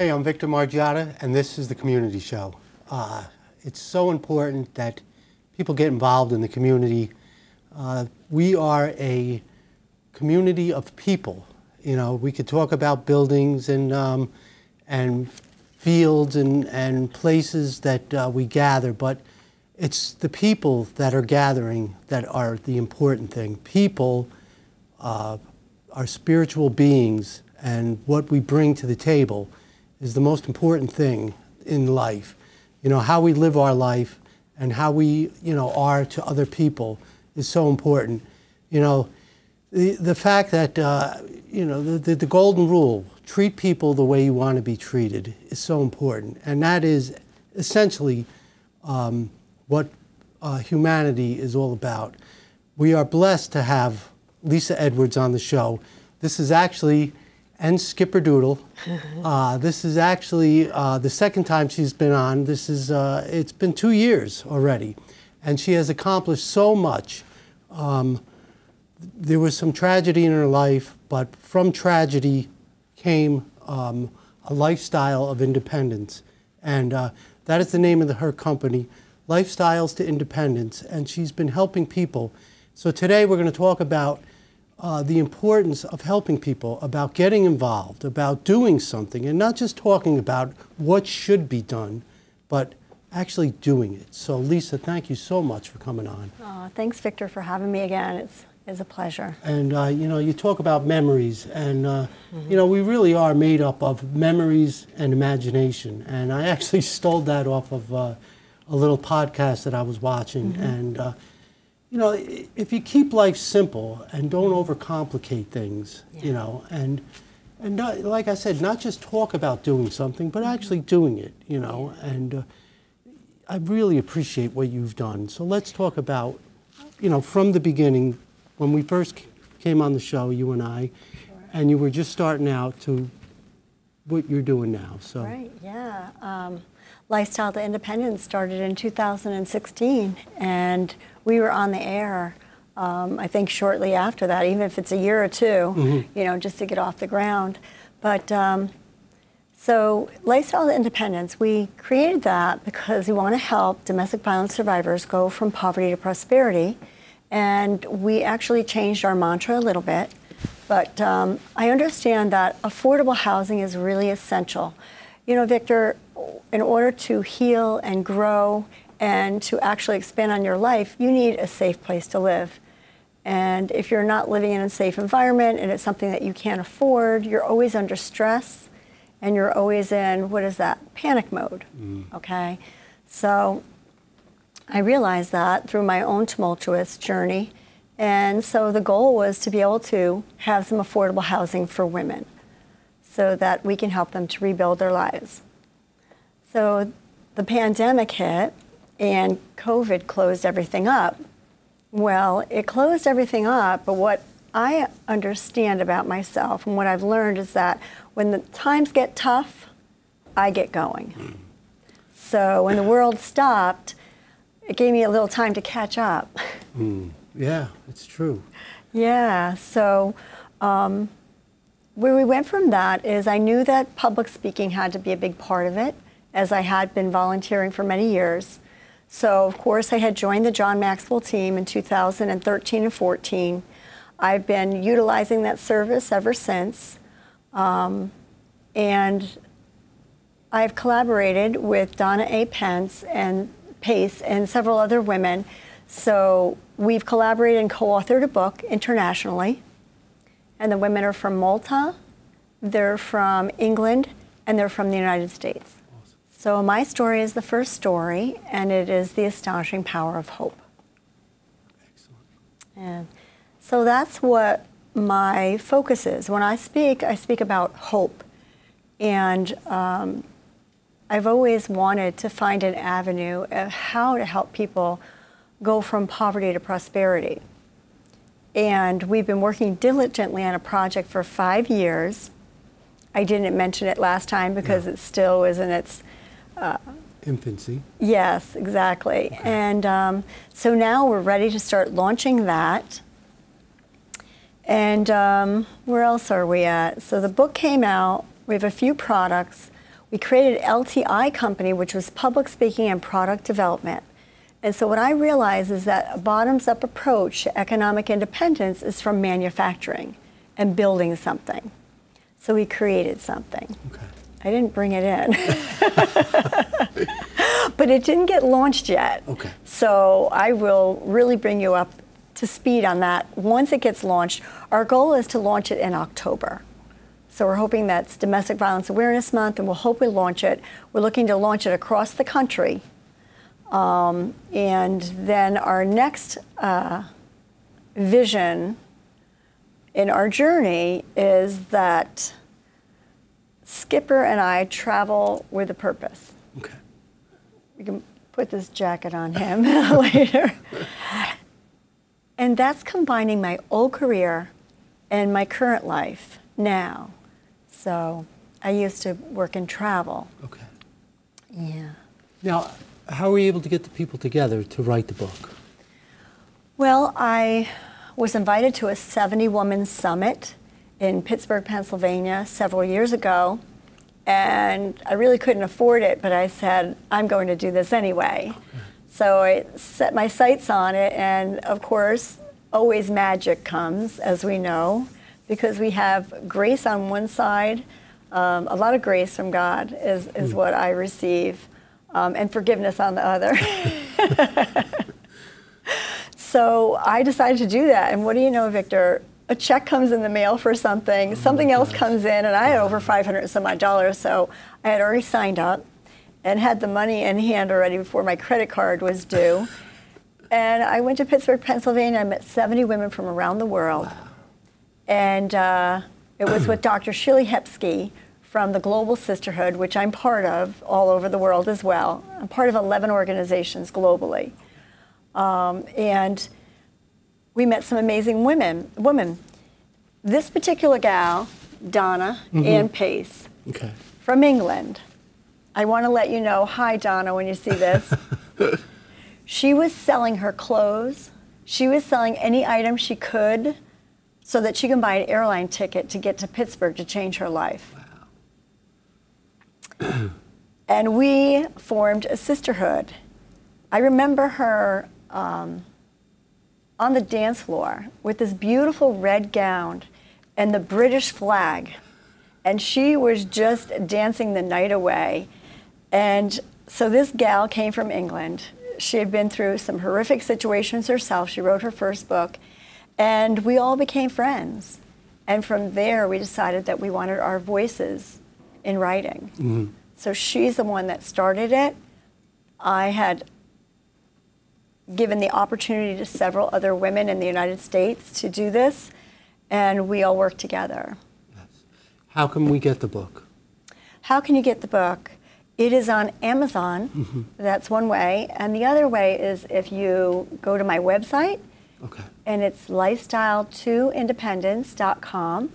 Hey, I'm Victor Margiotta, and this is the Community Show. It's so important that people get involved in the community. We are a community of people. You know, we could talk about buildings and fields and places that we gather, but it's the people that are gathering that are the important thing. People are spiritual beings, and what we bring to the table is the most important thing in life. You know, how we live our life and how we, are to other people is so important. You know, the fact that, the golden rule, treat people the way you want to be treated, is so important. And that is essentially what humanity is all about. We are blessed to have Lisa Edwards on the show. This is actually, and Skipper Doodle. This is actually the second time she's been on. This is, it's been 2 years already, and she has accomplished so much. There was some tragedy in her life, but from tragedy came a lifestyle of independence. And that is the name of her company, Lifestyles to Independence, and she's been helping people. So today we're going to talk about the importance of helping people, about getting involved, about doing something, and not just talking about what should be done, but actually doing it. So Lisa, thank you so much for coming on. Thanks, Victor, for having me again. It's a pleasure. And you talk about memories, and we really are made up of memories and imagination. And I actually stole that off of a little podcast that I was watching. And if you keep life simple and don't overcomplicate things, and not, like I said, not just talk about doing something, but actually doing it, and I really appreciate what you've done. So let's talk about, from the beginning, when we first came on the show, you and I, and you were just starting out to what you're doing now. So. Right, yeah. Lifestyle to Independence started in 2016, and we were on the air, I think shortly after that, even if it's a year or two, just to get off the ground. But so Lifestyle to Independence, we created that because we want to help domestic violence survivors go from poverty to prosperity. And we actually changed our mantra a little bit. But I understand that affordable housing is really essential. You know, Victor, in order to heal and grow and to actually expand on your life, you need a safe place to live. And if you're not living in a safe environment and it's something that you can't afford, you're always under stress and you're always in, what is that, panic mode, okay? So I realized that through my own tumultuous journey. And so the goal was to be able to have some affordable housing for women so that we can help them to rebuild their lives. So the pandemic hit and COVID closed everything up. Well, it closed everything up, but what I understand about myself and what I've learned is that when the times get tough, I get going. So when the world stopped, it gave me a little time to catch up. Yeah, it's true. Yeah, so where we went from that is I knew that public speaking had to be a big part of it, as I had been volunteering for many years. So, of course, I had joined the John Maxwell team in 2013 and 14. I've been utilizing that service ever since. And I've collaborated with Donna A. Pace and several other women. So we've collaborated and co-authored a book internationally. And the women are from Malta, they're from England, and they're from the United States. Awesome. So my story is the first story, and it is the astonishing power of hope. Excellent. And so that's what my focus is. When I speak about hope. And I've always wanted to find an avenue of how to help people go from poverty to prosperity. And we've been working diligently on a project for 5 years. I didn't mention it last time because it still is in its infancy. Yes, exactly. Okay. And so now we're ready to start launching that. And where else are we at? So the book came out. We have a few products. we created LTI company, which was public speaking and product development. And so what I realized is that a bottoms-up approach to economic independence is from manufacturing and building something. So we created something. Okay. I didn't bring it in. But it didn't get launched yet. Okay. So I will really bring you up to speed on that once it gets launched. Our goal is to launch it in October. So we're hoping that's Domestic Violence Awareness Month, and we'll hope we launch it. We're looking to launch it across the country. And then our next vision in our journey is that Skipper and I travel with a purpose. Okay. We can put this jacket on him later. And that's combining my old career and my current life now. So I used to work in travel. Okay. Yeah. Now, how were you able to get the people together to write the book? Well, I was invited to a 70-woman summit in Pittsburgh, Pennsylvania several years ago, and I really couldn't afford it, but I said, I'm going to do this anyway. Okay. So I set my sights on it, and of course, always magic comes, as we know, because we have grace on one side, a lot of grace from God is what I receive, and forgiveness on the other. So I decided to do that, and what do you know, Victor? A check comes in the mail for something, something else comes in, and I had over $500 and some odd, so I had already signed up and had the money in hand already before my credit card was due. And I went to Pittsburgh, Pennsylvania. I met 70 women from around the world. Wow. And it was with Dr. Shirley Hepsky from the Global Sisterhood, which I'm part of all over the world as well. I'm part of 11 organizations globally. And we met some amazing women. This particular gal, Donna Ann Pace, okay, from England. I want to let you know, hi Donna, when you see this. She was selling her clothes. She was selling any item she could so that she can buy an airline ticket to get to Pittsburgh to change her life. Wow. And we formed a sisterhood. I remember her on the dance floor with this beautiful red gown and the British flag. And she was just dancing the night away. And so this gal came from England. She had been through some horrific situations herself. She wrote her first book. And we all became friends. And from there, we decided that we wanted our voices in writing. Mm-hmm. So she's the one that started it. I had given the opportunity to several other women in the United States to do this, and we all worked together. Yes. How can we get the book? How can you get the book? It is on Amazon. That's one way. And the other way is if you go to my website, okay, and it's lifestyle2independence.com,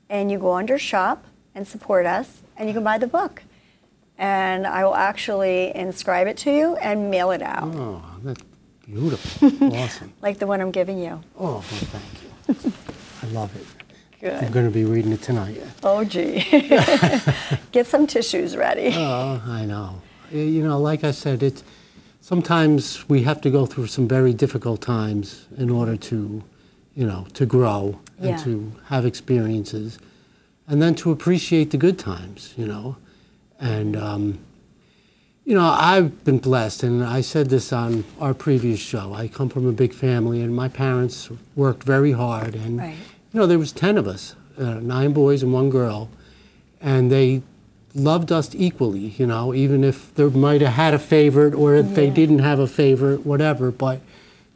and you go under shop and support us, and you can buy the book. And I will actually inscribe it to you and mail it out. Oh, that's beautiful. Awesome. Like the one I'm giving you. Oh, well, thank you. I love it. Good. I'm going to be reading it tonight. Oh, gee. Get some tissues ready. Oh, I know. You know, like I said, sometimes we have to go through some very difficult times in order to, you know, to grow and to have experiences, and then to appreciate the good times, you know. And, you know, I've been blessed, and I said this on our previous show. I come from a big family, and my parents worked very hard. And, you know, there was 10 of us, 9 boys and 1 girl, and they loved us equally, you know, even if they might have had a favorite or if they didn't have a favorite, whatever. But,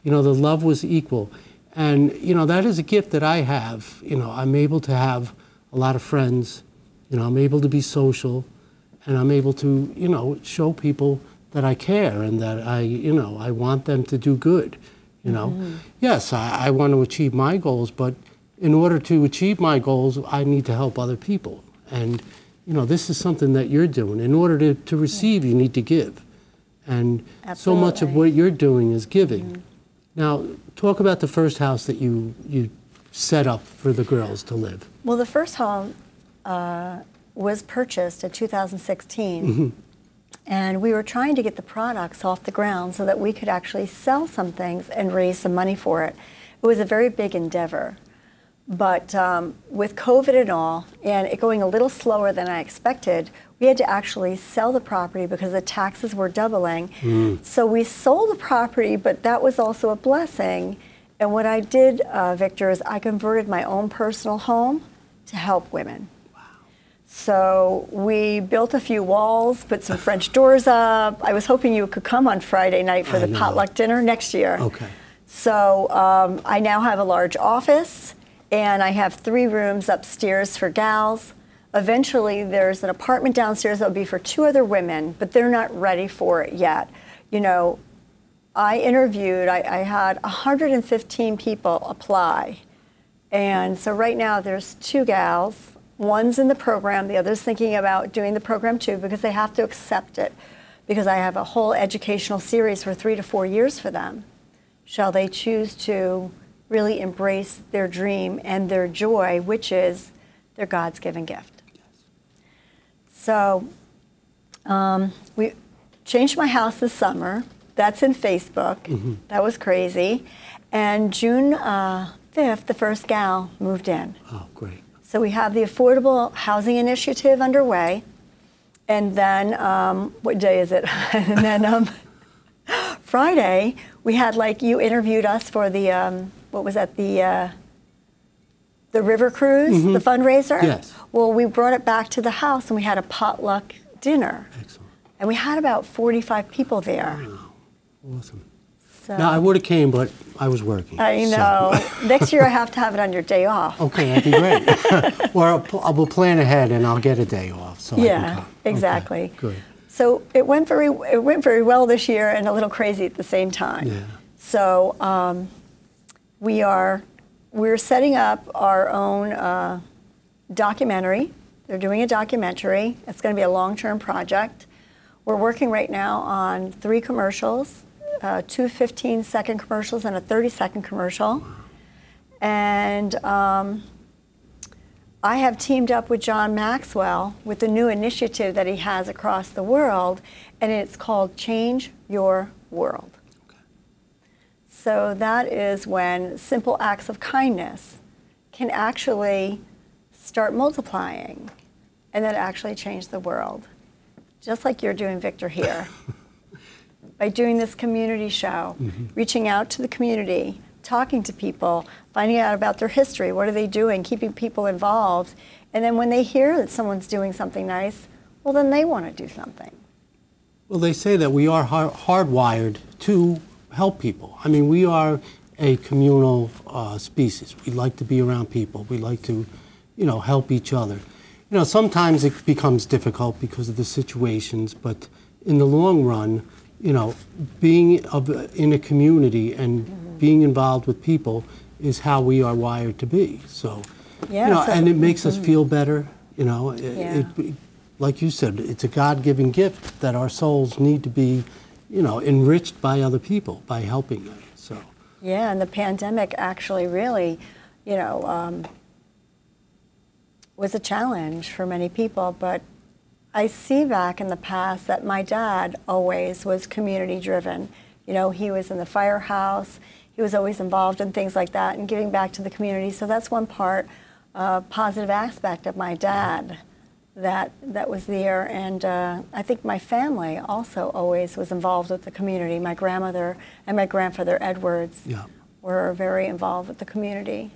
you know, the love was equal. And, you know, that is a gift that I have. You know, I'm able to have a lot of friends. You know, I'm able to be social. And I'm able to, you know, show people that I care and that you know, I want them to do good, you know. Yes, I want to achieve my goals, but in order to achieve my goals, I need to help other people. And, you know, this is something that you're doing. In order to receive, you need to give. And so much of what you're doing is giving. Now, talk about the first house that you set up for the girls to live. Well, the first home was purchased in 2016. And we were trying to get the products off the ground so that we could actually sell some things and raise some money for it. It was a very big endeavor. But with COVID and all, and it going a little slower than I expected, we had to actually sell the property because the taxes were doubling. So we sold the property, but that was also a blessing. And what I did, Victor, is I converted my own personal home to help women. So we built a few walls, put some French doors up. I was hoping you could come on Friday night for the potluck dinner next year. Okay. So I now have a large office, and I have 3 rooms upstairs for gals. Eventually, there's an apartment downstairs that will be for 2 other women, but they're not ready for it yet. You know, I interviewed, I had 115 people apply. And so right now there's 2 gals. One's in the program, the other's thinking about doing the program too, because they have to accept it, because I have a whole educational series for 3 to 4 years for them. Shall they choose to really embrace their dream and their joy, which is their God's given gift? Yes. So we changed my house this summer. That's in Facebook. That was crazy. And June 5th, the first gal moved in. Oh, great. So we have the Affordable Housing Initiative underway, and then, what day is it? And then Friday, we had, like, you interviewed us for the, what was that, the river cruise, the fundraiser? Yes. Well, we brought it back to the house, and we had a potluck dinner. Excellent. And we had about 45 people there. Wow. Awesome. So, now, I would have came, but I was working. I know. So. Next year I have to have it on your day off. Okay, that'd be great. Well, I will plan ahead and I'll get a day off so I can come. Exactly. Okay, good. So it went very well this year and a little crazy at the same time. Yeah. So we're setting up our own documentary. They're doing a documentary. It's going to be a long-term project. We're working right now on 3 commercials. 2 15-second commercials and a 30-second commercial. And I have teamed up with John Maxwell with a new initiative that he has across the world, and it's called Change Your World. Okay. So that is when simple acts of kindness can actually start multiplying and then actually change the world. Just like you're doing, Victor, here. By doing this community show, reaching out to the community, talking to people, finding out about their history, what are they doing, keeping people involved, and then when they hear that someone's doing something nice, well, then they want to do something. Well, they say that we are hardwired to help people. I mean, we are a communal species. We like to be around people. We like to, help each other. Sometimes it becomes difficult because of the situations, but in the long run, being in a community and being involved with people is how we are wired to be. So, and it makes us feel better. Like you said, it's a God-given gift that our souls need to be, enriched by other people, by helping them. So. Yeah, and the pandemic actually really, was a challenge for many people, but I see back in the past that my dad always was community driven. He was in the firehouse, he was always involved in things like that and giving back to the community. So that's one part, positive aspect of my dad that was there. And I think my family also always was involved with the community. My grandmother and my grandfather Edwards were very involved with the community.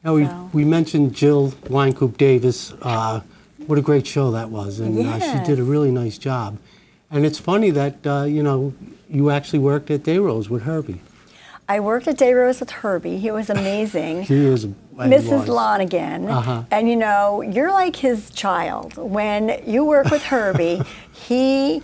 Now, we mentioned Jill Wynkoop Davis. What a great show that was, and she did a really nice job. And it's funny that, you actually worked at Dayrose with Herbie. I worked at Dayrose with Herbie. He was amazing. He is. Mrs. Lonigan. And you're like his child. When you work with Herbie, he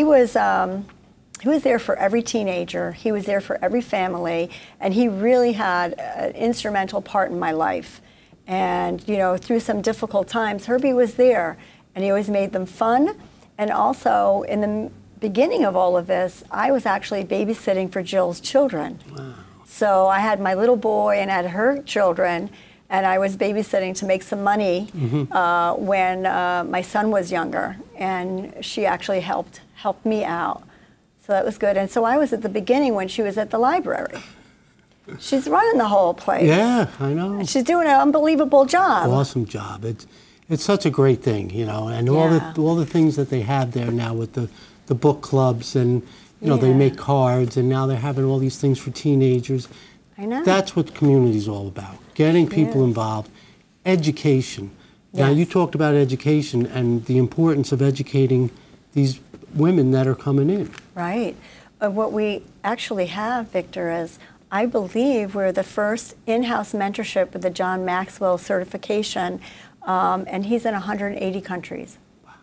was there for every teenager. He was there for every family, and he really had an instrumental part in my life. And, through some difficult times, Herbie was there, and he always made them fun. And also, in the beginning of all of this, I was actually babysitting for Jill's children. Wow. So I had my little boy and I had her children, and I was babysitting to make some money when my son was younger, and she actually helped me out. So that was good. And so I was at the beginning when she was at the library. She's running the whole place. Yeah, I know. And she's doing an unbelievable job. Awesome job. It's such a great thing, you know, and all the things that they have there now with the book clubs, and you know, they make cards, and now they're having all these things for teenagers. I know. That's what community is all about, getting people involved. Education. Now, you talked about education and the importance of educating these women that are coming in. Right. What we actually have, Victor, is I believe we're the first in-house mentorship with the John Maxwell certification, and he's in 180 countries. Wow.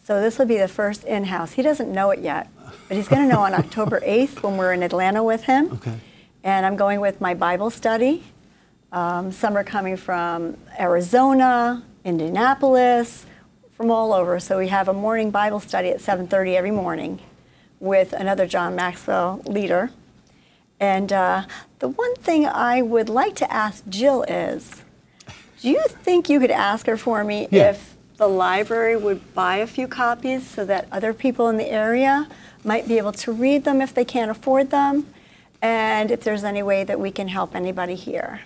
So this will be the first in-house. He doesn't know it yet, but he's going to know on October 8th when we're in Atlanta with him. Okay. And I'm going with my Bible study. Some are coming from Arizona, Indianapolis, from all over. So we have a morning Bible study at 7:30 every morning with another John Maxwell leader. And the one thing I would like to ask Jill is, do you think you could ask her for me if the library would buy a few copies so that other people in the area might be able to read them if they can't afford them, and if there's any way that we can help anybody here?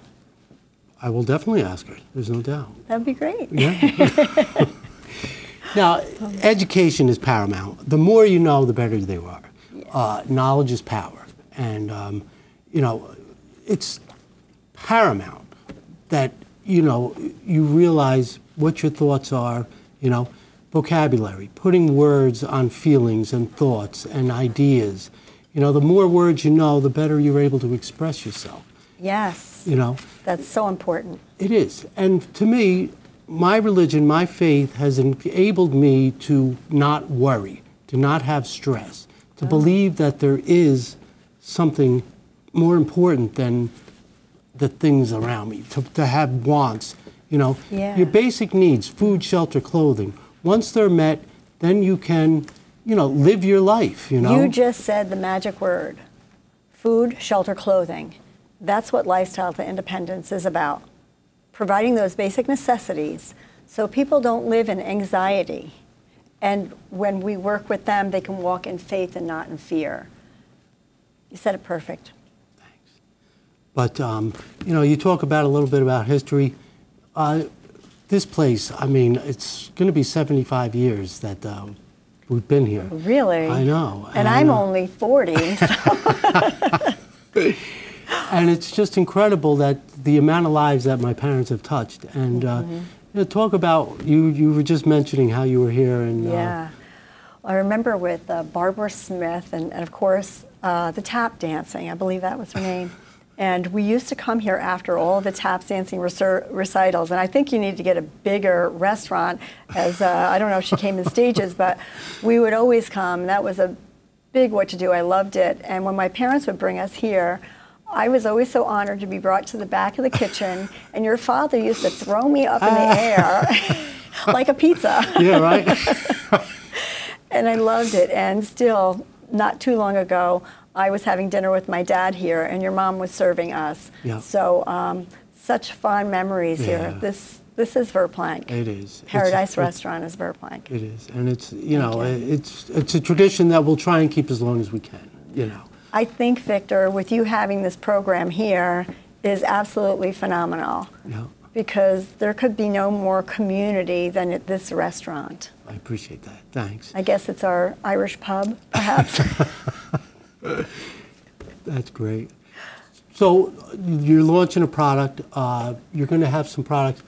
I will definitely ask her. There's no doubt. That'd be great. Yeah. Now, education is paramount. The more you know, the better you are. Yes. Knowledge is power. And, you know, it's paramount that, you know, you realize what your thoughts are, you know, vocabulary, putting words on feelings and thoughts and ideas. You know, the more words you know, the better you're able to express yourself. Yes. You know? That's so important. It is. And to me, my religion, my faith has enabled me to not worry, to not have stress, to believe that there is something more important than the things around me, to have wants, you know. Your basic needs, food, shelter, clothing. Once they're met, then you can, you know, live your life, you know. You just said the magic word, food, shelter, clothing. That's what Lifestyle to Independence is about, providing those basic necessities so people don't live in anxiety. And when we work with them, they can walk in faith and not in fear. You said it perfect. Thanks. But, you know, you talk about a little bit about history. This place, I mean, it's going to be 75 years that we've been here. Really? I know. And I'm only 40. So. And it's just incredible that the amount of lives that my parents have touched. And you know, talk about, you were just mentioning how you were here. And yeah. I remember with Barbara Smith and of course, the tap dancing. I believe that was her name. And we used to come here after all of the tap dancing recitals. And I think you need to get a bigger restaurant, as I don't know if she came in stages, but we would always come. That was a big what to do. I loved it. And when my parents would bring us here, I was always so honored to be brought to the back of the kitchen, and your father used to throw me up in the air like a pizza. Yeah, right. And I loved it. And still, not too long ago, I was having dinner with my dad here, and your mom was serving us. Yeah. So such fond memories here. This is Verplank. It is. Paradise Restaurant is Verplank. It is, and it's it's a tradition that we'll try and keep as long as we can. You know. I think, Victor, with you having this program here is absolutely phenomenal. Yeah. Because there could be no more community than at this restaurant. I appreciate that. Thanks. I guess it's our Irish pub, perhaps. That's great. So you're launching a product. You're going to have some products.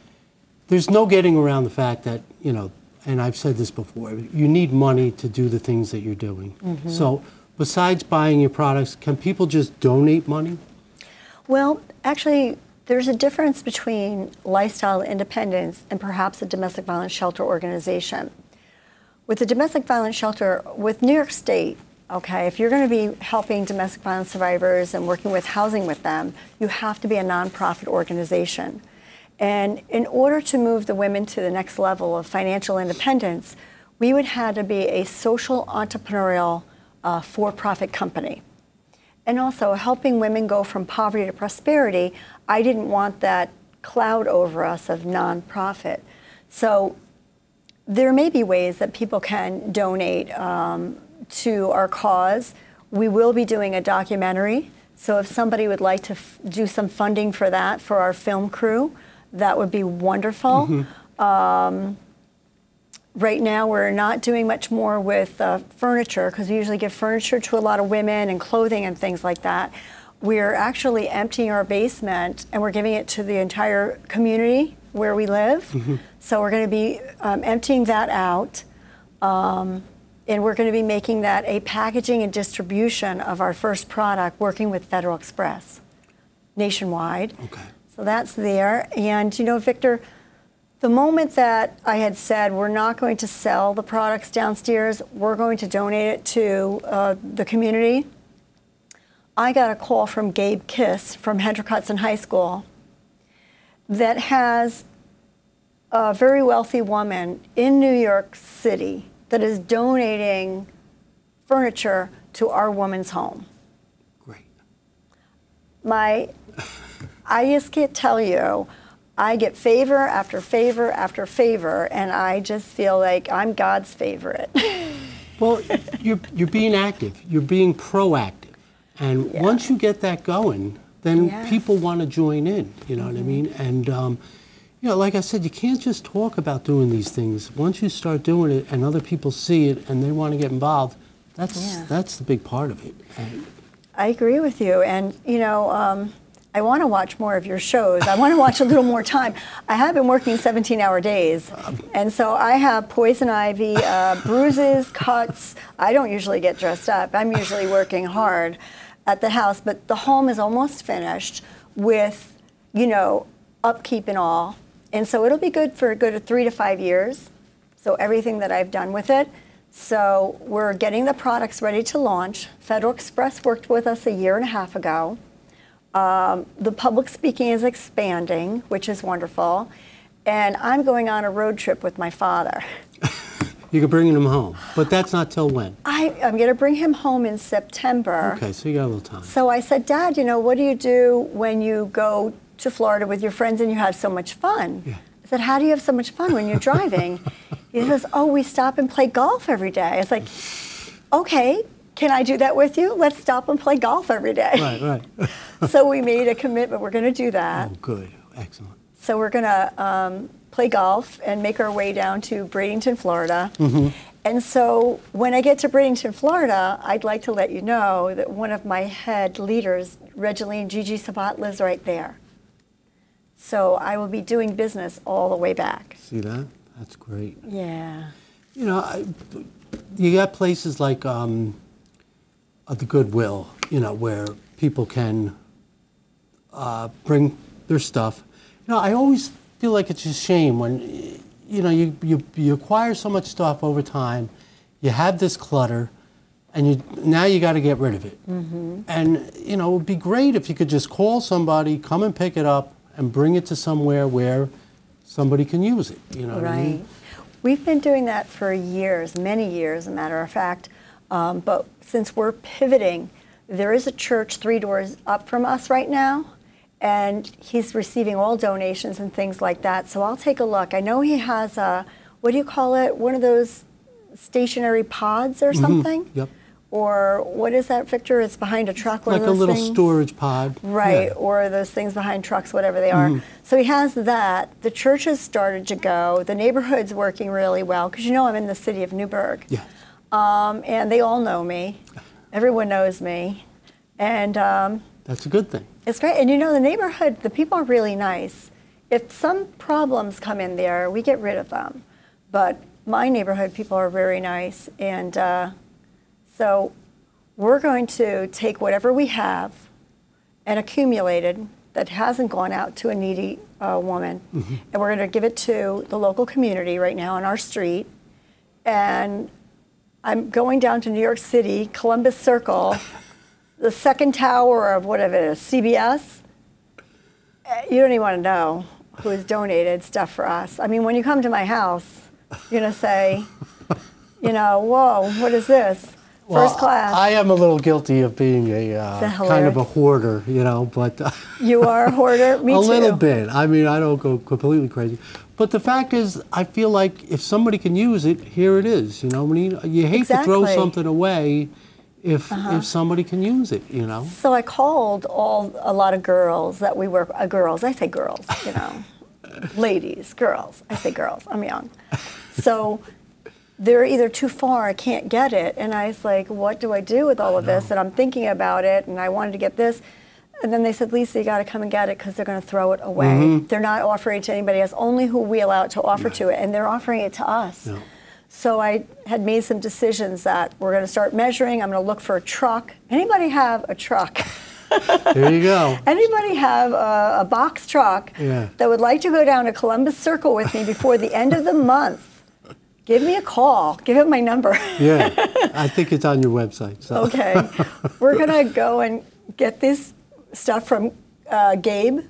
There's no getting around the fact that, you know, and I've said this before, you need money to do the things that you're doing. Mm-hmm. So besides buying your products, can people just donate money? Well, actually, there's a difference between Lifestyle Independence and perhaps a domestic violence shelter organization. With the domestic violence shelter, with New York State, okay, if you're going to be helping domestic violence survivors and working with housing with them, you have to be a nonprofit organization. And in order to move the women to the next level of financial independence, we would have to be a social entrepreneurial for-profit company. And also helping women go from poverty to prosperity, I didn't want that cloud over us of nonprofit. So there may be ways that people can donate to our cause. We will be doing a documentary. So if somebody would like to do some funding for that, for our film crew, that would be wonderful. Right now, we're not doing much more with furniture, because we usually give furniture to a lot of women and clothing and things like that. We're actually emptying our basement, and we're giving it to the entire community where we live. So we're going to be emptying that out, and we're going to be making that a packaging and distribution of our first product, working with Federal Express nationwide. Okay. So that's there. And you know, Victor, the moment that I had said we're not going to sell the products downstairs, we're going to donate it to the community, I got a call from Gabe Kiss from Hendrick Hudson High School that has a very wealthy woman in New York City that is donating furniture to our woman's home. Great. I just can't tell you, I get favor after favor after favor, and I just feel like I'm God's favorite. Well, you're being active. You're being proactive. And once you get that going, then people want to join in, you know what I mean? And, you know, like I said, you can't just talk about doing these things. Once you start doing it and other people see it and they want to get involved, that's the big part of it. And I agree with you. And, you know, I want to watch more of your shows. I want to watch a little more time. I have been working 17-hour days, and so I have poison ivy, bruises, cuts. I don't usually get dressed up. I'm usually working hard at the house, but the home is almost finished with, you know, upkeep and all. And so it'll be good for a good 3 to 5 years, so everything that I've done with it. So we're getting the products ready to launch. Federal Express worked with us 1.5 years ago. The public speaking is expanding, which is wonderful. And I'm going on a road trip with my father. you're bringing him home, but that's not till when? I'm going to bring him home in September. Okay, so you got a little time. So I said, Dad, you know, what do you do when you go to Florida with your friends and you have so much fun? Yeah. I said, how do you have so much fun when you're driving? He says, oh, we stop and play golf every day. I was like, okay. Can I do that with you? Let's stop and play golf every day. Right, right. So we made a commitment. We're going to do that. Oh, good. Excellent. So we're going to play golf and make our way down to Bradenton, Florida. Mm-hmm. And so when I get to Bradenton, Florida, I'd like to let you know that one of my head leaders, Regeline Gigi Sabat, lives right there. So I will be doing business all the way back. See that? That's great. Yeah. You know, you got places like the Goodwill, you know, where people can bring their stuff. You know, I always feel like it's a shame when, you know, you acquire so much stuff over time, you have this clutter, and now you got to get rid of it. Mm-hmm. And, you know, it would be great if you could just call somebody, come and pick it up, and bring it to somewhere where somebody can use it, you know what I mean? We've been doing that for years, many years, as a matter of fact. But since we're pivoting, there is a church 3 doors up from us right now, and he's receiving all donations and things like that. So I'll take a look. I know he has a, what do you call it? One of those stationary pods or something? Mm-hmm. Yep. Or what is that, Victor? It's behind a truck, one like of those a little things? storage pod. Right, Yeah. or those things behind trucks, whatever they are. Mm-hmm. So he has that. The church has started to go. The neighborhood's working really well, because you know I'm in the city of Newburgh. Yeah. And they all know me. Everyone knows me. And that's a good thing. It's great. And you know, the neighborhood, the people are really nice. If some problems come in there, we get rid of them. But my neighborhood people are very nice. And so we're going to take whatever we have and accumulated that hasn't gone out to a needy woman, mm-hmm. and we're going to give it to the local community right now on our street. And I'm going down to New York City, Columbus Circle, the second tower of whatever it is, CBS. You don't even want to know who has donated stuff for us. I mean, when you come to my house, you're going to say, you know, whoa, what is this? First class. I am a little guilty of being a kind of a hoarder, you know, but you are a hoarder? Me too. A little bit. I mean, I don't go completely crazy. But the fact is, I feel like if somebody can use it, here it is. You know, when you hate to throw something away if somebody can use it, you know. So I called a lot of girls that we work, girls, I say girls, you know, ladies, girls, I say girls, I'm young. So they're either too far, I can't get it, and I was like, what do I do with all of this? And I'm thinking about it, and I wanted to get this. And then they said, Lisa, you got to come and get it because they're going to throw it away. They're not offering it to anybody else, only who we allow it to offer to it, and they're offering it to us. No. So I had made some decisions that we're going to start measuring. I'm going to look for a truck. Anybody have a truck? There you go. Anybody have a box truck that would like to go down to Columbus Circle with me before the end of the month? Give me a call. Give him my number. Yeah, I think it's on your website. So. Okay. We're going to go and get this stuff from Gabe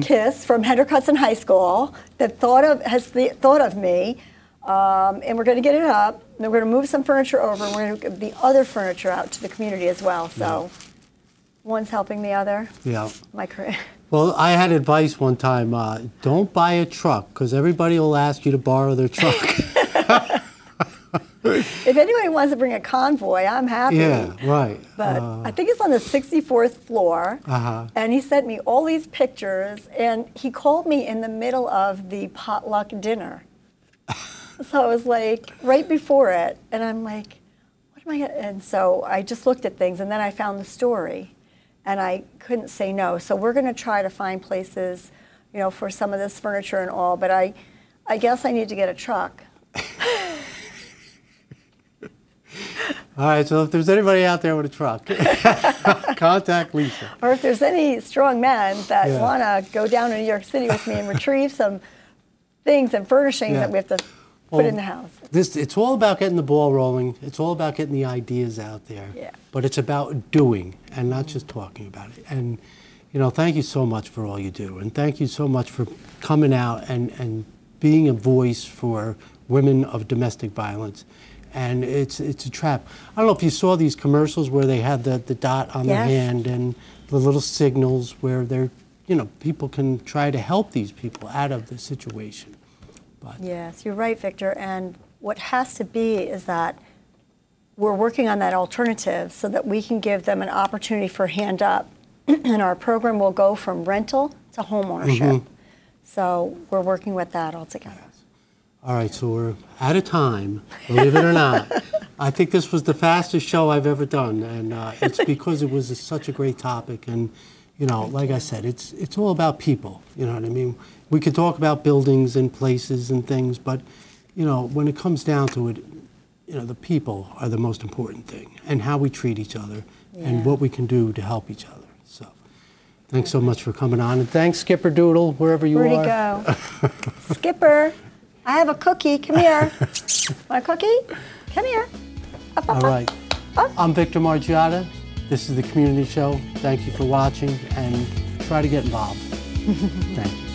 Kiss from Hendrick Hudson High School that has thought of me. And we're going to get it up, and we're going to move some furniture over, and we're going to give the other furniture out to the community as well. So one's helping the other. Yeah. My career. Well, I had advice one time, don't buy a truck, because everybody will ask you to borrow their truck. If anybody wants to bring a convoy, I'm happy. Yeah, right. But I think it's on the 64th floor, and he sent me all these pictures, and he called me in the middle of the potluck dinner. So I was like, right before it, and I'm like, what am I gonna, and so I just looked at things, and then I found the story, and I couldn't say no. So we're gonna try to find places, you know, for some of this furniture and all, but I guess I need to get a truck. All right, so if there's anybody out there with a truck, contact Lisa. Or if there's any strong men that want to go down to New York City with me and retrieve some things and furnishings that we have to put in the house. It's all about getting the ball rolling. It's all about getting the ideas out there. Yeah. But it's about doing and not just talking about it. And, you know, thank you so much for all you do. And thank you so much for coming out and being a voice for women of domestic violence. And it's a trap. I don't know if you saw these commercials where they had the dot on their hand and the little signals where they're, you know, people can try to help these people out of the situation. But yes, you're right, Victor. And what has to be is that we're working on that alternative so that we can give them an opportunity for hand up. And our program will go from rental to home ownership. So we're working with that all together. All right, so we're out of time, believe it or not. I think this was the fastest show I've ever done, and it's because it was such a great topic. And, you know, like I said, it's all about people, you know what I mean? We could talk about buildings and places and things, but, you know, when it comes down to it, you know, the people are the most important thing, and how we treat each other and what we can do to help each other. So thanks so much for coming on, and thanks, Skipper Doodle, wherever you are. Where'd he go? Skipper. I have a cookie. Come here. Want a cookie? Come here. Up, up, all right. Up. I'm Victor Margiotta. This is the Community Show. Thank you for watching, and try to get involved. Thank you.